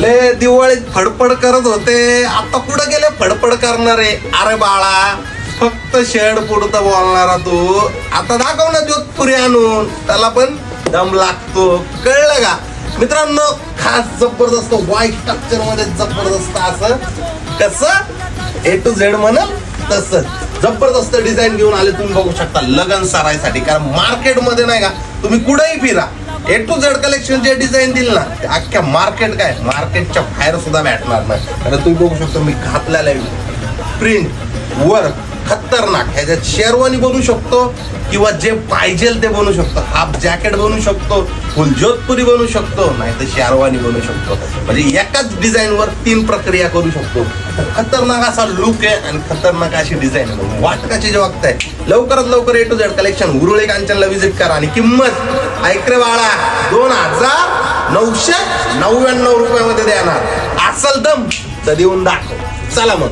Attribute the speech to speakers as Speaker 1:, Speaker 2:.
Speaker 1: ले दिवाळीत फडफड करत होते, आता कुठं गेले फडफड करणारे? अरे बाळा, फक्त शेड पुढतं बोलणारा तू, आता दाखव ना जोधपुरी आणून, त्याला पण दम लागतो, कळलं का मित्रांनो? खास जबरदस्त वाईट स्ट्रक्चर मध्ये जबरदस्त असं कसं A to Z म्हणत तसंच जबरदस्त डिझाईन घेऊन आले. तुम्ही बघू शकता लग्न सरायसाठी, कारण मार्केटमध्ये नाही का तुम्ही कुठेही फिरा A to Z कलेक्शन जे डिझाईन दिल ना, ते अख्ख्या मार्केटच्या बाहेर सुद्धा भेटणार नाही. कारण तुम्ही बघू शकता मी घातलेला प्रिंट वर्क खतरनाक. ह्याच्यात शेरवानी बनवू शकतो किंवा जे पाहिजे ते बनवू शकतो. हाफ जॅकेट बनवू शकतो, फुल जोधपुरी बनवू शकतो, नाही तर शेरवानी बनवू शकतो. म्हणजे एकाच डिझाईनवर 3 प्रक्रिया करू शकतो. खतरनाक असा लुक आहे आणि खतरनाक अशी डिझाईन आहे. वाटकाची जे बघताय लवकरात लवकर A to Z collection Uruli कांचनला व्हिजिट करा. आणि किंमत ऐक रे बाळा, 2999 रुपयामध्ये देणार. असल दम तर देऊन दाखव. चला मग.